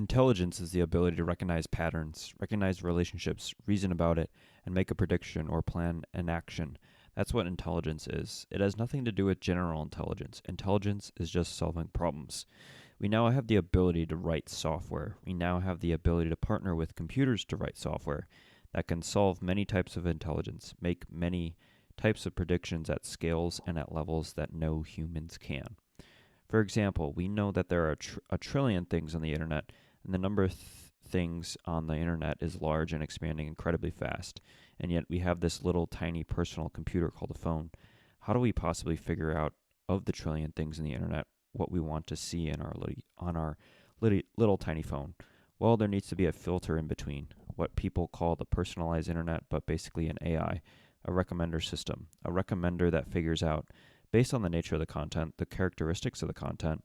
Intelligence is the ability to recognize patterns, recognize relationships, reason about it, and make a prediction or plan an action. That's what intelligence is. It has nothing to do with general intelligence. Intelligence is just solving problems. We now have the ability to write software. We now have the ability to partner with computers to write software that can solve many types of intelligence, make many types of predictions at scales and at levels that no humans can. For example, we know that there are a trillion things on the internet, and the number of things on the internet is large and expanding incredibly fast. And yet we have this little tiny personal computer called a phone. How do we possibly figure out, of the trillion things in the internet, what we want to see in our little tiny phone? Well, there needs to be a filter in between, what people call the personalized internet, but basically an AI, a recommender system, a recommender that figures out, based on the nature of the content, the characteristics of the content,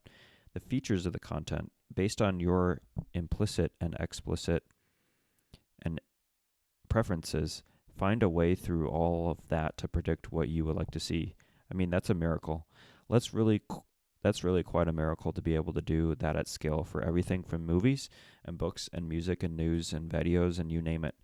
the features of the content, based on your implicit and explicit and preferences, find a way through all of that to predict what you would like to see. I mean, that's a miracle. That's really quite a miracle to be able to do that at scale for everything from movies and books and music and news and videos and you name it,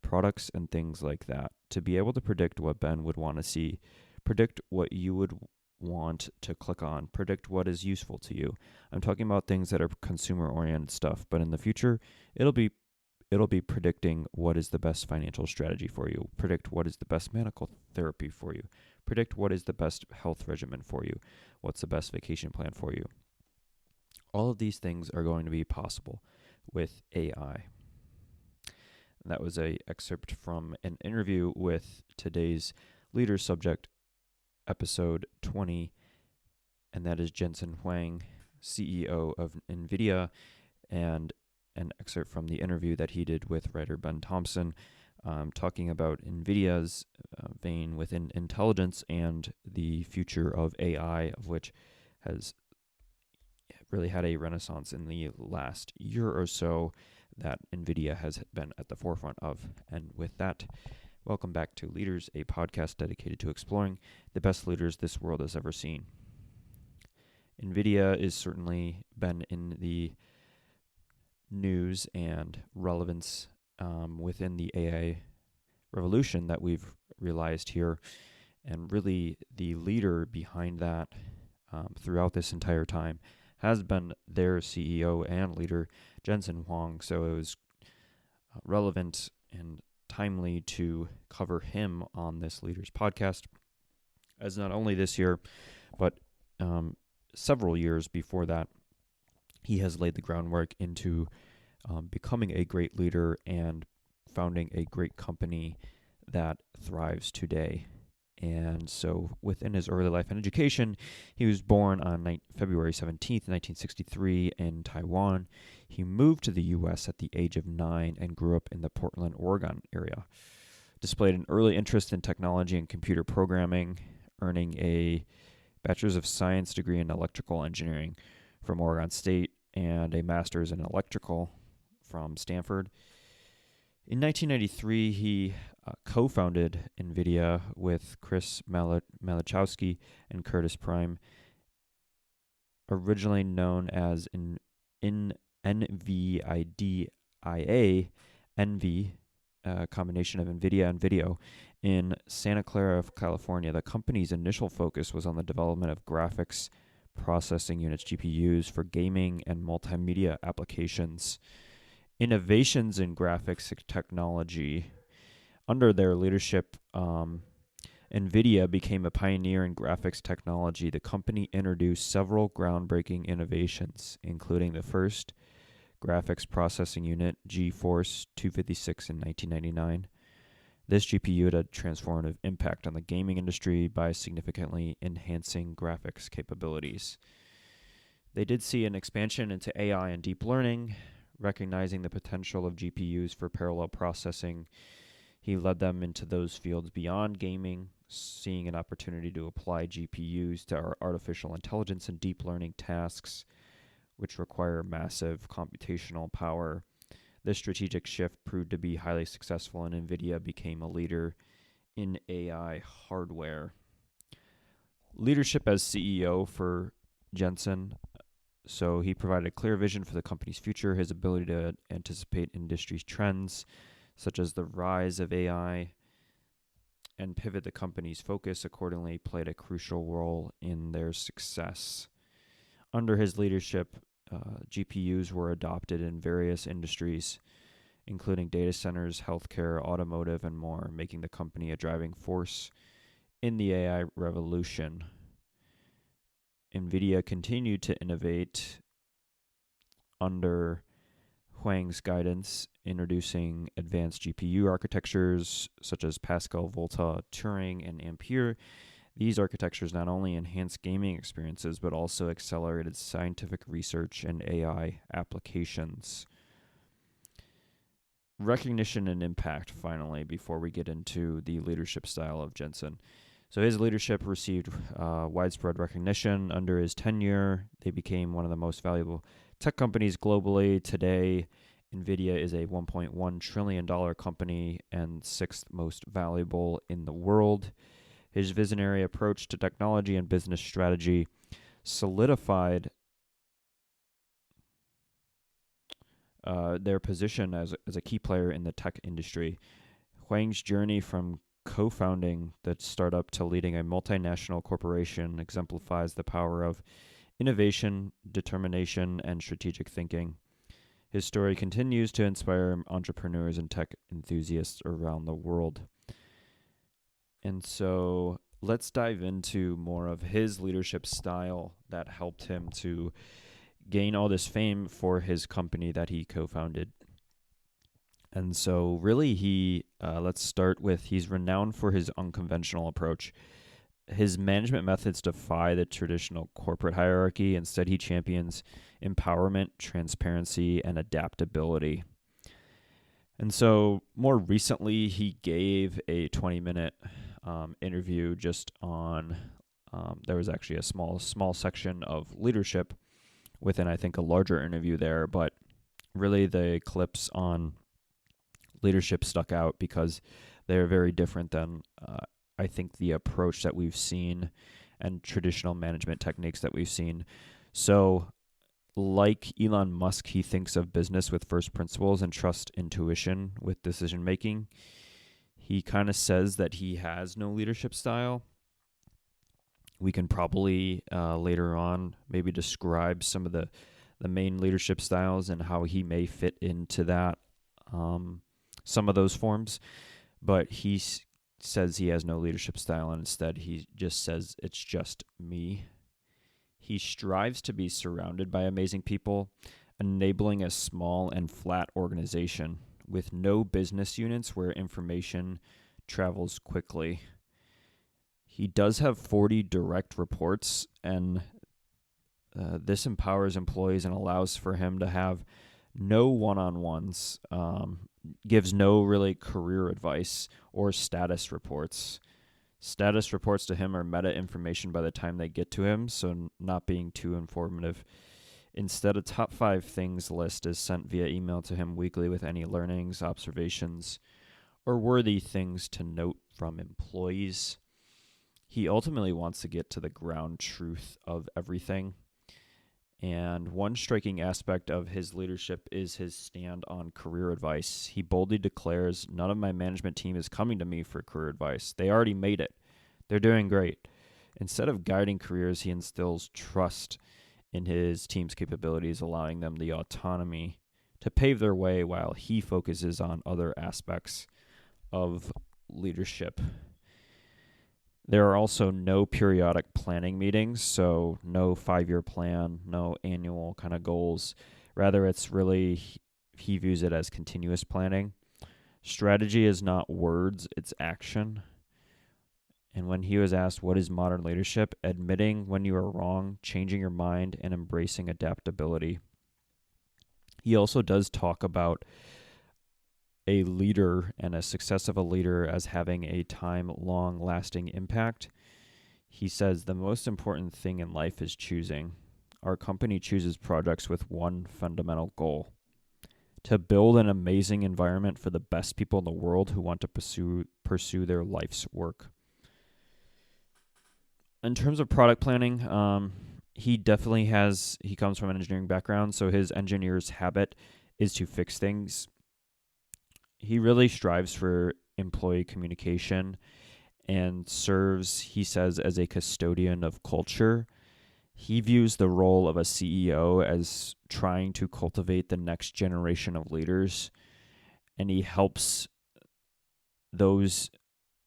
products and things like that. To be able to predict what Ben would want to see, predict what you would want to click on, predict what is useful to you. I'm talking about things that are consumer-oriented stuff, but in the future, it'll be predicting what is the best financial strategy for you, predict what is the best medical therapy for you, predict what is the best health regimen for you, what's the best vacation plan for you. All of these things are going to be possible with AI. And that was an excerpt from an interview with today's Leader Subject, episode 20, and that is Jensen Huang, CEO of Nvidia, and an excerpt from the interview that he did with writer Ben Thompson, talking about Nvidia's vein within intelligence and the future of AI, of which has really had a renaissance in the last year or so that Nvidia has been at the forefront of. And with that, welcome back to Leaders, a podcast dedicated to exploring the best leaders this world has ever seen. Nvidia is certainly been in the news and relevance within the AI revolution that we've realized here, and really the leader behind that throughout this entire time has been their CEO and leader, Jensen Huang. So it was relevant and timely to cover him on this Leaders podcast, as not only this year, but several years before that, he has laid the groundwork into becoming a great leader and founding a great company that thrives today. And so within his early life and education, he was born on February 17th, 1963 in Taiwan. He moved to the U.S. at the age of 9 and grew up in the Portland, Oregon area. Displayed an early interest in technology and computer programming, earning a Bachelor's of Science degree in electrical engineering from Oregon State and a master's in electrical from Stanford. In 1993, he co-founded Nvidia with Chris Malachowski and Curtis Prime, originally known as NVIDIA, NV, combination of Nvidia and Video, in Santa Clara, California. The company's initial focus was on the development of graphics processing units, GPUs, for gaming and multimedia applications. Innovations in graphics technology. Under their leadership, Nvidia became a pioneer in graphics technology. The company introduced several groundbreaking innovations, including the first graphics processing unit, GeForce 256, in 1999. This GPU had a transformative impact on the gaming industry by significantly enhancing graphics capabilities. They did see an expansion into AI and deep learning, recognizing the potential of GPUs for parallel processing. He led them into those fields beyond gaming, seeing an opportunity to apply GPUs to our artificial intelligence and deep learning tasks, which require massive computational power. This strategic shift proved to be highly successful, and Nvidia became a leader in AI hardware. Leadership as CEO for Jensen So he provided a clear vision for the company's future. His ability to anticipate industry trends, such as the rise of AI, and pivot the company's focus accordingly, played a crucial role in their success. Under his leadership, GPUs were adopted in various industries, including data centers, healthcare, automotive, and more, making the company a driving force in the AI revolution. Nvidia continued to innovate under Huang's guidance, introducing advanced GPU architectures such as Pascal, Volta, Turing, and Ampere. These architectures not only enhanced gaming experiences, but also accelerated scientific research and AI applications. Recognition and impact, finally, before we get into the leadership style of Jensen. So his leadership received widespread recognition. Under his tenure, they became one of the most valuable tech companies globally. Today, Nvidia is a $1.1 trillion company and sixth most valuable in the world. His visionary approach to technology and business strategy solidified their position as a key player in the tech industry. Huang's journey from co-founding the startup to leading a multinational corporation exemplifies the power of innovation, determination, and strategic thinking. His story continues to inspire entrepreneurs and tech enthusiasts around the world. And so let's dive into more of his leadership style that helped him to gain all this fame for his company that he co-founded. And so really let's start with, he's renowned for his unconventional approach. His management methods defy the traditional corporate hierarchy. Instead, he champions empowerment, transparency, and adaptability. And so more recently, he gave a 20-minute interview just on, there was actually a small section of leadership within, I think, a larger interview there, but really the clips on leadership stuck out because they're very different than I think the approach that we've seen and traditional management techniques that we've seen. So like Elon Musk, he thinks of business with first principles and trust intuition with decision making. He kind of says that he has no leadership style. We can probably later on maybe describe some of the main leadership styles and how he may fit into that, some of those forms. But he says he has no leadership style, and instead he just says, it's just me. He strives to be surrounded by amazing people, enabling a small and flat organization with no business units where information travels quickly. He does have 40 direct reports, and this empowers employees and allows for him to have no one-on-ones, gives no really career advice or status reports. Status reports to him are meta information by the time they get to him, so not being too informative. Instead, a top 5 things list is sent via email to him weekly with any learnings, observations, or worthy things to note from employees. He ultimately wants to get to the ground truth of everything. And one striking aspect of his leadership is his stand on career advice. He boldly declares, none of my management team is coming to me for career advice. They already made it. They're doing great. Instead of guiding careers, he instills trust in his team's capabilities, allowing them the autonomy to pave their way while he focuses on other aspects of leadership. There are also no periodic planning meetings, so no 5-year plan, no annual kind of goals. Rather, it's really, he views it as continuous planning. Strategy is not words, it's action. And when he was asked, what is modern leadership? Admitting when you are wrong, changing your mind, and embracing adaptability. He also does talk about a leader and a success of a leader as having a time-long lasting impact. He says the most important thing in life is choosing. Our company chooses projects with one fundamental goal: to build an amazing environment for the best people in the world who want to pursue their life's work. In terms of product planning, he definitely he comes from an engineering background, so his engineer's habit is to fix things. He really strives for employee communication and serves, he says, as a custodian of culture. He views the role of a CEO as trying to cultivate the next generation of leaders, and he helps those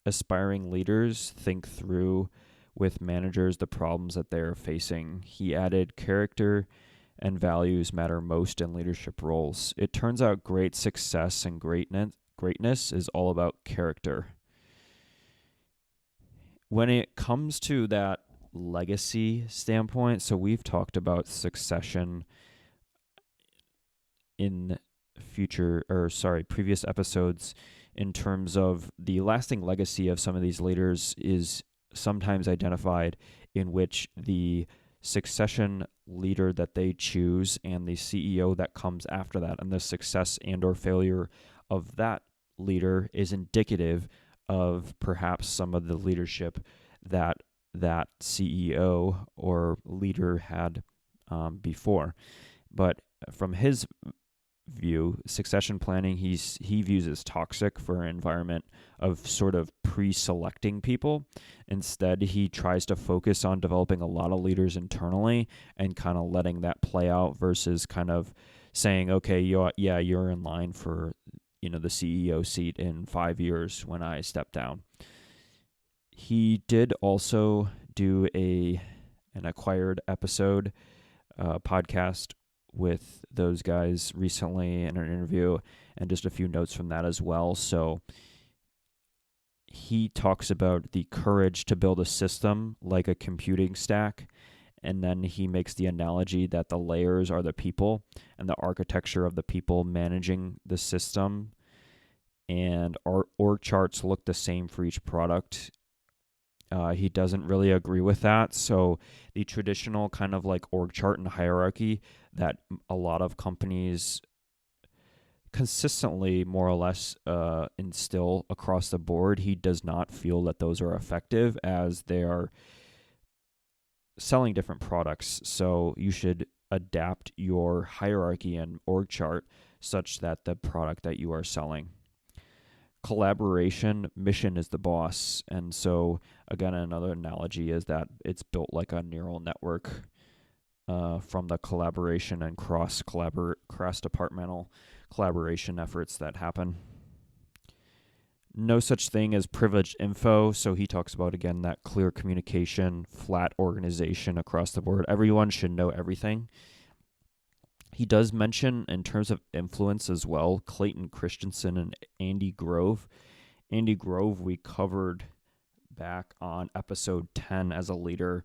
aspiring leaders think through with managers the problems that they're facing. He added character and values matter most in leadership roles. It turns out great success and greatness is all about character. When it comes to that legacy standpoint, so we've talked about succession in previous episodes, in terms of the lasting legacy of some of these leaders is sometimes identified in which the succession leader that they choose and the CEO that comes after that, and the success and or failure of that leader is indicative of perhaps some of the leadership that CEO or leader had before. But from his view, succession planning he views as toxic for an environment of sort of pre-selecting people. Instead, he tries to focus on developing a lot of leaders internally and kind of letting that play out versus kind of saying, okay, you're in line for the CEO seat in 5 years when I step down. He did also do an acquired episode podcast with those guys recently in an interview, and just a few notes from that as well. So he talks about the courage to build a system like a computing stack, and then he makes the analogy that the layers are the people and the architecture of the people managing the system, and our org charts look the same for each product. He doesn't really agree with that. So the traditional kind of like org chart and hierarchy that a lot of companies consistently more or less instill across the board, he does not feel that those are effective as they are selling different products. So you should adapt your hierarchy and org chart such that the product that you are selling. Collaboration, mission is the boss. And so, again, another analogy is that it's built like a neural network from the collaboration and cross-departmental collaboration efforts that happen. No such thing as privileged info. So he talks about, again, that clear communication, flat organization across the board. Everyone should know everything. He does mention, in terms of influence as well, Clayton Christensen and Andy Grove. Andy Grove we covered back on episode 10 as a leader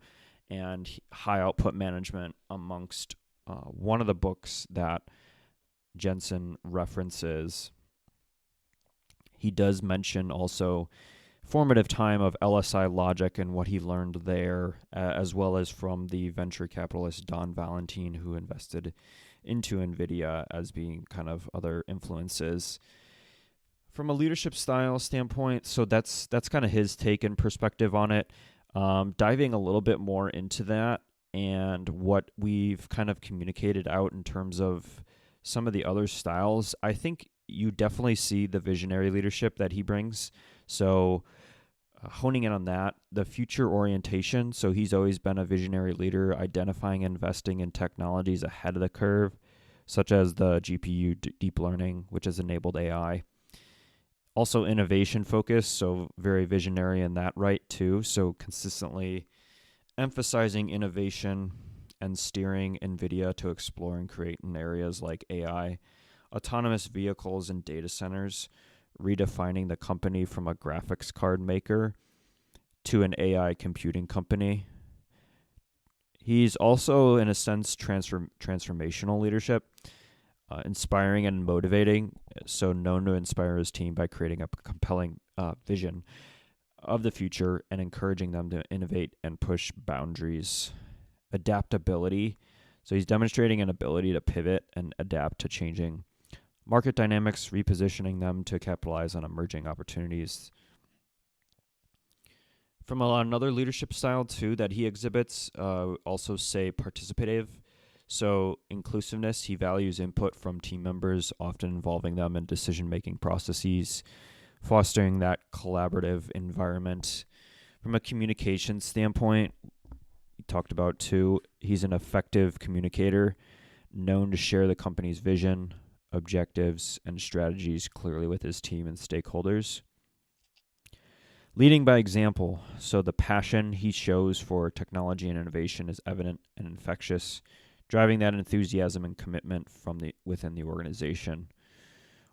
and high output management amongst one of the books that Jensen references. He does mention also formative time of LSI Logic and what he learned there, as well as from the venture capitalist Don Valentine, who invested into Nvidia, as being kind of other influences. From a leadership style standpoint, so that's kind of his take and perspective on it. Diving a little bit more into that and what we've kind of communicated out in terms of some of the other styles, I think you definitely see the visionary leadership that he brings. So honing in on that, the future orientation. So he's always been a visionary leader, identifying and investing in technologies ahead of the curve, such as the GPU deep learning, which has enabled AI. Also innovation focused, so very visionary in that right too. So consistently emphasizing innovation and steering Nvidia to explore and create in areas like AI, autonomous vehicles and data centers, redefining the company from a graphics card maker to an AI computing company. He's also, in a sense, transformational leadership, inspiring and motivating, so known to inspire his team by creating a compelling vision of the future and encouraging them to innovate and push boundaries. Adaptability, so he's demonstrating an ability to pivot and adapt to changing market dynamics, repositioning them to capitalize on emerging opportunities. From another leadership style, too, that he exhibits, also say participative. So, inclusiveness, he values input from team members, often involving them in decision making processes, fostering that collaborative environment. From a communication standpoint, he talked about, too, he's an effective communicator, known to share the company's vision, objectives, and strategies clearly with his team and stakeholders. Leading by example, so the passion he shows for technology and innovation is evident and infectious, driving that enthusiasm and commitment from within the organization.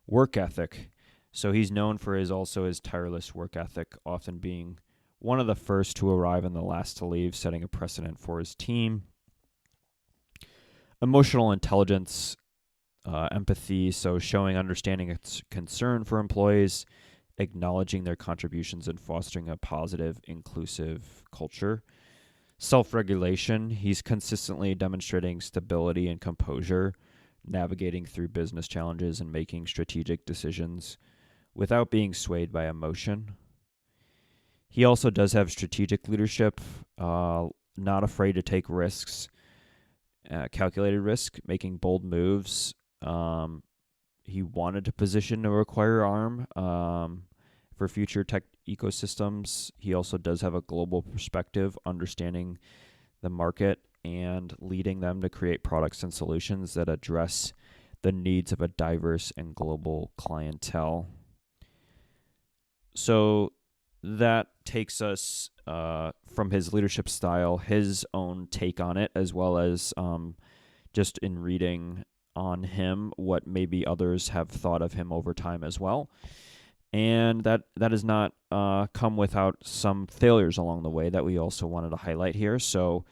Work ethic, so he's known for his tireless work ethic, often being one of the first to arrive and the last to leave, setting a precedent for his team. Emotional intelligence, empathy, so showing understanding and concern for employees, acknowledging their contributions and fostering a positive, inclusive culture. Self-regulation, he's consistently demonstrating stability and composure, navigating through business challenges and making strategic decisions without being swayed by emotion. He also does have strategic leadership, not afraid to take risks, calculated risk, making bold moves. He wanted to position to acquire ARM for future tech ecosystems. He also does have a global perspective, understanding the market and leading them to create products and solutions that address the needs of a diverse and global clientele. So that takes us from his leadership style, his own take on it, as well as just in reading on him what maybe others have thought of him over time as well. And that has not come without some failures along the way that we also wanted to highlight here. So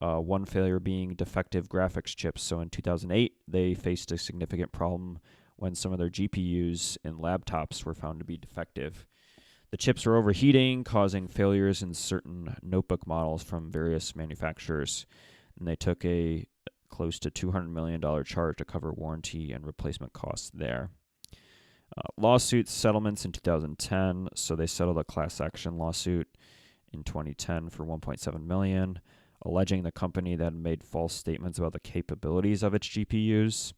one failure being defective graphics chips. So in 2008, they faced a significant problem when some of their GPUs in laptops were found to be defective. The chips were overheating, causing failures in certain notebook models from various manufacturers. And they took a close to $200 million charge to cover warranty and replacement costs there. Lawsuits, settlements in 2010. So they settled a class action lawsuit in 2010 for $1.7 million, alleging the company that had made false statements about the capabilities of its GPUs.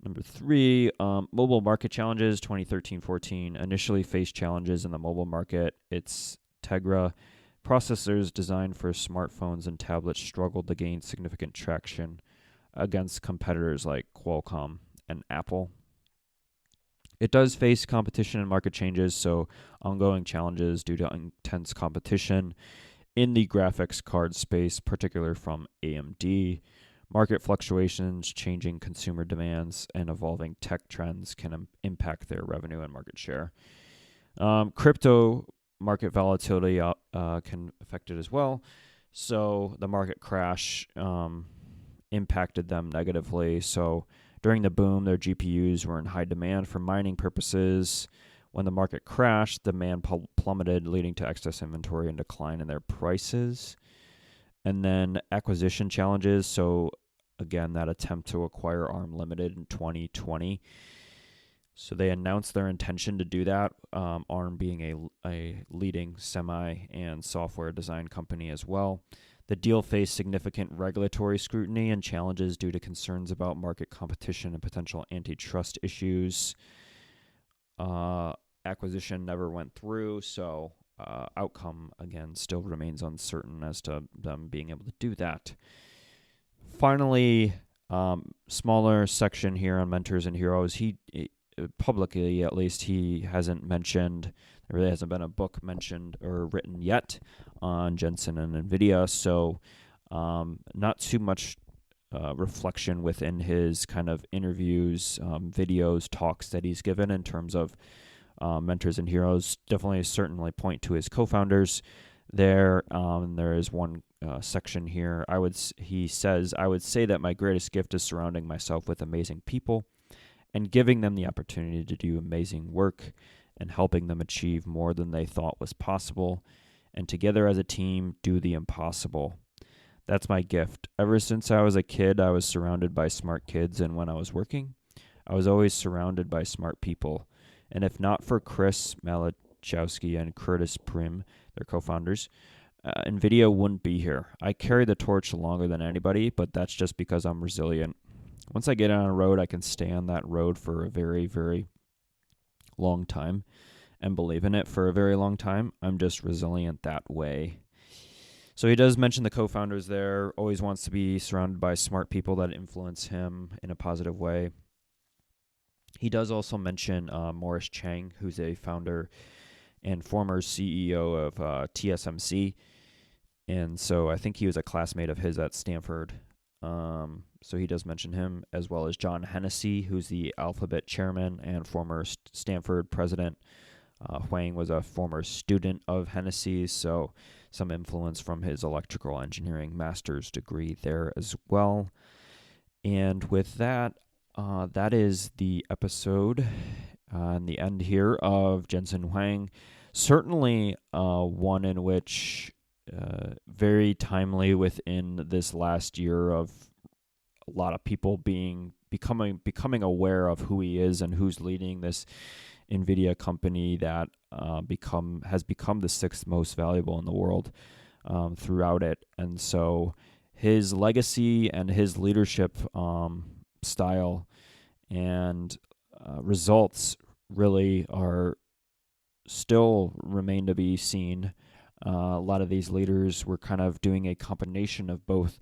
Number 3, mobile market challenges, 2013-14. Initially faced challenges in the mobile market. Its Tegra processors designed for smartphones and tablets struggled to gain significant traction against competitors like Qualcomm and Apple. It does face competition and market changes, so ongoing challenges due to intense competition in the graphics card space, particularly from AMD. Market fluctuations, changing consumer demands, and evolving tech trends can impact their revenue and market share. Crypto market volatility can affect it as well. So the market crash impacted them negatively. So during the boom, their GPUs were in high demand for mining purposes. When the market crashed, demand plummeted, leading to excess inventory and decline in their prices. And then acquisition challenges. So again, that attempt to acquire ARM Limited in 2020. So they announced their intention to do that, ARM being a leading semi and software design company as well. The deal faced significant regulatory scrutiny and challenges due to concerns about market competition and potential antitrust issues. Acquisition never went through, so outcome, again, still remains uncertain as to them being able to do that. Finally, smaller section here on mentors and heroes. He publicly, at least, he hasn't mentioned, there really hasn't been a book mentioned or written yet on Jensen and Nvidia, so not too much reflection within his kind of interviews, videos, talks that he's given in terms of mentors and heroes. Definitely certainly point to his co-founders there. There is one section here. He says, I would say that my greatest gift is surrounding myself with amazing people and giving them the opportunity to do amazing work and helping them achieve more than they thought was possible, and together as a team do the impossible. That's my gift. Ever since I was a kid, I was surrounded by smart kids, and when I was working, I was always surrounded by smart people. And if not for Chris Wachowski and Curtis Prim, their co-founders, Nvidia wouldn't be here. I carry the torch longer than anybody, but that's just because I'm resilient. Once I get on a road, I can stay on that road for a very, very long time and believe in it for a very long time. I'm just resilient that way. So he does mention the co-founders there, always wants to be surrounded by smart people that influence him in a positive way. He does also mention Morris Chang, who's a founder and former CEO of TSMC. And so I think he was a classmate of his at Stanford. So he does mention him, as well as John Hennessy, who's the Alphabet chairman and former Stanford president. Huang was a former student of Hennessy's, so some influence from his electrical engineering master's degree there as well. And with that, that is the episode and the end here of Jensen Huang. Certainly one in which very timely within this last year of a lot of people becoming aware of who he is and who's leading this Nvidia company that has become the sixth most valuable in the world throughout it. And so his legacy and his leadership style and results really are still remain to be seen. A lot of these leaders were kind of doing a combination of both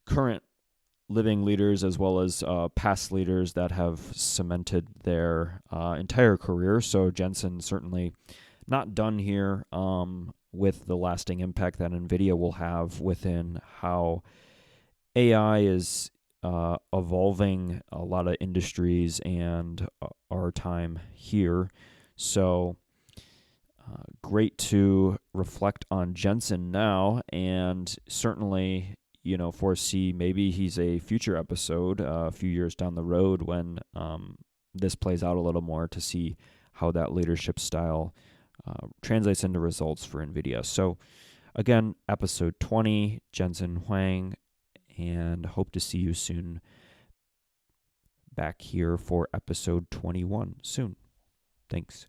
current living leaders as well as past leaders that have cemented their entire career. So Jensen certainly not done here with the lasting impact that Nvidia will have within how AI is evolving a lot of industries and our time here. So great to reflect on Jensen now, and certainly, foresee maybe he's a future episode a few years down the road when this plays out a little more to see how that leadership style translates into results for Nvidia. So again, episode 20, Jensen Huang, and hope to see you soon back here for episode 21 soon. Thanks.